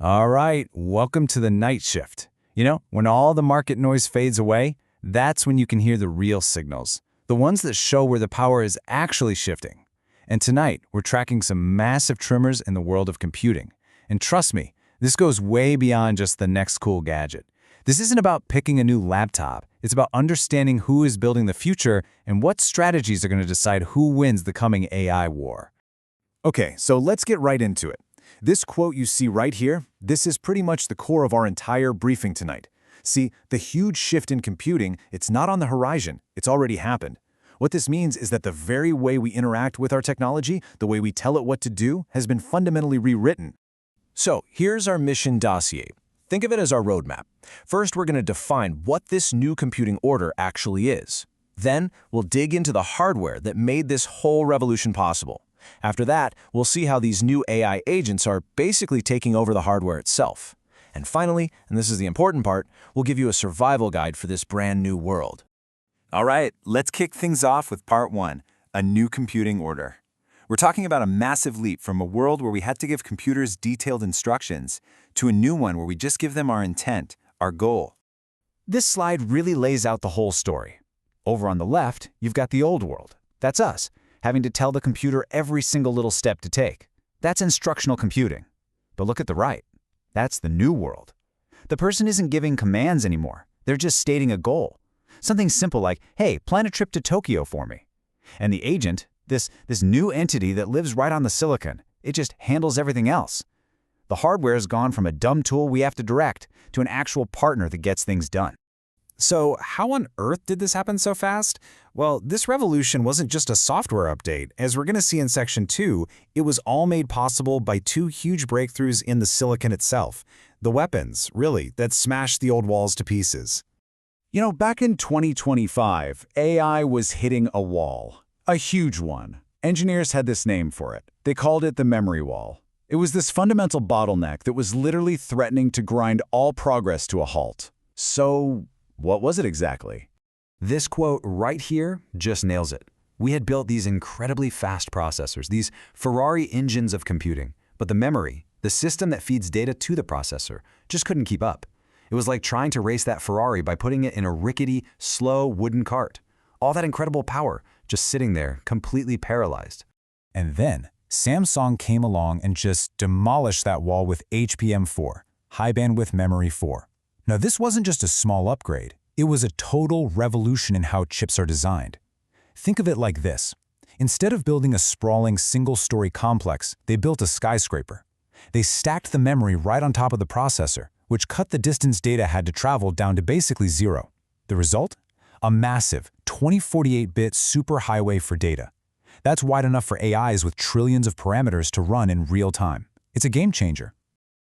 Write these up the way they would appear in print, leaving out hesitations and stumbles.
All right, welcome to the night shift. When all the market noise fades away, that's when you can hear the real signals, the ones that show where the power is actually shifting. And tonight, we're tracking some massive tremors in the world of computing. And trust me, this goes way beyond just the next cool gadget. This isn't about picking a new laptop. It's about understanding who is building the future and what strategies are going to decide who wins the coming AI war. Okay, so let's get right into it. This quote you see right here, this is pretty much the core of our entire briefing tonight. See, the huge shift in computing, it's not on the horizon, it's already happened. What this means is that the very way we interact with our technology, the way we tell it what to do, has been fundamentally rewritten. So here's our mission dossier. Think of it as our roadmap. First, we're going to define what this new computing order actually is. Then, we'll dig into the hardware that made this whole revolution possible. After that, we'll see how these new AI agents are basically taking over the hardware itself. And finally, and this is the important part, we'll give you a survival guide for this brand new world. All right, let's kick things off with part one, a new computing order. We're talking about a massive leap from a world where we had to give computers detailed instructions to a new one where we just give them our intent, our goal. This slide really lays out the whole story. Over on the left, you've got the old world. That's us, having to tell the computer every single little step to take. That's instructional computing. But look at the right. That's the new world. The person isn't giving commands anymore. They're just stating a goal. Something simple like, hey, plan a trip to Tokyo for me. And the agent, this new entity that lives right on the silicon, it just handles everything else. The hardware has gone from a dumb tool we have to direct to an actual partner that gets things done. So how on earth did this happen so fast? Well, this revolution wasn't just a software update. As we're going to see in Section 2, it was all made possible by two huge breakthroughs in the silicon itself. The weapons, really, that smashed the old walls to pieces. Back in 2025, AI was hitting a wall. A huge one. Engineers had this name for it. They called it the memory wall. It was this fundamental bottleneck that was literally threatening to grind all progress to a halt. So, what was it exactly? This quote right here just nails it. We had built these incredibly fast processors, these Ferrari engines of computing, but the memory, the system that feeds data to the processor, just couldn't keep up. It was like trying to race that Ferrari by putting it in a rickety, slow wooden cart. All that incredible power just sitting there, completely paralyzed. And then, Samsung came along and just demolished that wall with HBM4, High Bandwidth Memory 4. Now, this wasn't just a small upgrade. It was a total revolution in how chips are designed. Think of it like this. Instead of building a sprawling single-story complex, they built a skyscraper. They stacked the memory right on top of the processor, which cut the distance data had to travel down to basically zero. The result? A massive 2048-bit superhighway for data. That's wide enough for AIs with trillions of parameters to run in real time. It's a game changer.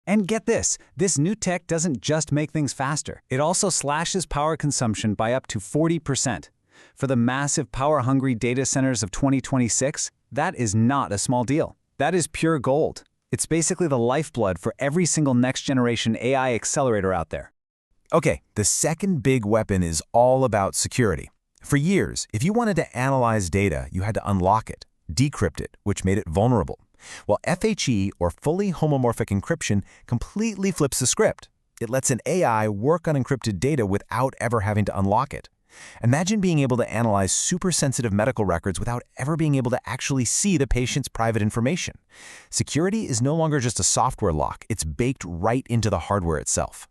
And get this new tech doesn't just make things faster. It also slashes power consumption by up to 40%. For the massive power-hungry data centers of 2026, that is not a small deal. That is pure gold. It's basically the lifeblood for every single next-generation AI accelerator out there. Okay, the second big weapon is all about security. For years, if you wanted to analyze data, you had to unlock it, decrypt it, which made it vulnerable. Well, FHE, or fully homomorphic encryption, completely flips the script. It lets an AI work on encrypted data without ever having to unlock it. Imagine being able to analyze super-sensitive medical records without ever being able to actually see the patient's private information. Security is no longer just a software lock, it's baked right into the hardware itself.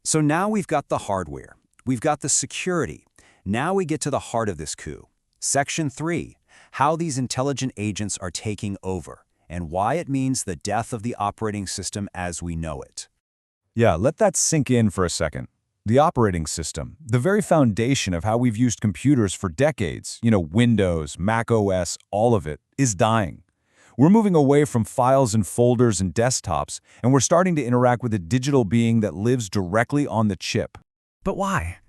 So now we've got the hardware. We've got the security. Now we get to the heart of this coup. Section 3, how these intelligent agents are taking over, and why it means the death of the operating system as we know it. Yeah, let that sink in for a second. The operating system, the very foundation of how we've used computers for decades, Windows, Mac OS, all of it, is dying. We're moving away from files and folders and desktops, and we're starting to interact with a digital being that lives directly on the chip. But why?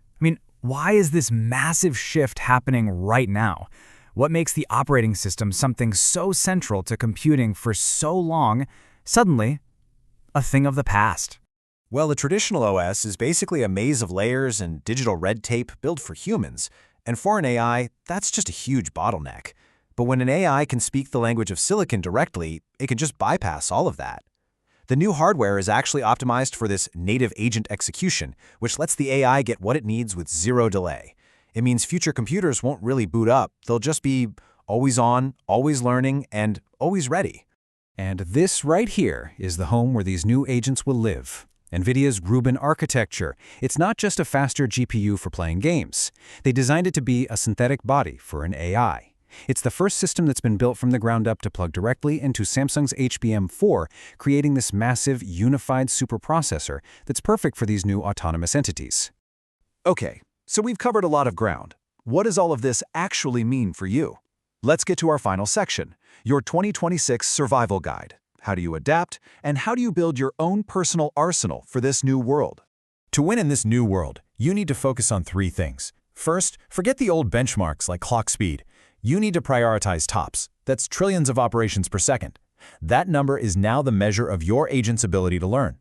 Why is this massive shift happening right now? What makes the operating system something so central to computing for so long, suddenly a thing of the past? Well, the traditional OS is basically a maze of layers and digital red tape built for humans, and for an AI, that's just a huge bottleneck. But when an AI can speak the language of silicon directly, it can just bypass all of that. The new hardware is actually optimized for this native agent execution, which lets the AI get what it needs with zero delay. It means future computers won't really boot up. They'll just be always on, always learning, and always ready. And this right here is the home where these new agents will live. NVIDIA's Rubin architecture. It's not just a faster GPU for playing games. They designed it to be a synthetic body for an AI. It's the first system that's been built from the ground up to plug directly into Samsung's HBM4, creating this massive, unified superprocessor that's perfect for these new autonomous entities. Okay, so we've covered a lot of ground. What does all of this actually mean for you? Let's get to our final section, your 2026 survival guide. How do you adapt, and how do you build your own personal arsenal for this new world? To win in this new world, you need to focus on 3 things. First, forget the old benchmarks like clock speed. You need to prioritize TOPS. That's trillions of operations per second. That number is now the measure of your agent's ability to learn.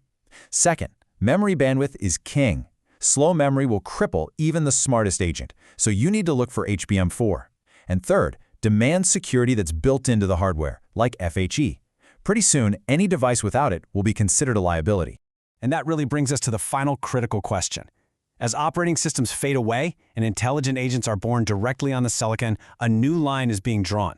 Second, memory bandwidth is king. Slow memory will cripple even the smartest agent, so you need to look for HBM4. And third, demand security that's built into the hardware, like FHE. Pretty soon, any device without it will be considered a liability. And that really brings us to the final critical question. As operating systems fade away and intelligent agents are born directly on the silicon, a new line is being drawn.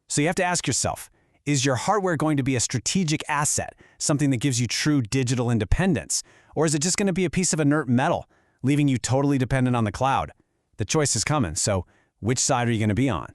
So you have to ask yourself, is your hardware going to be a strategic asset, something that gives you true digital independence? Or is it just going to be a piece of inert metal, leaving you totally dependent on the cloud? The choice is coming, so which side are you going to be on?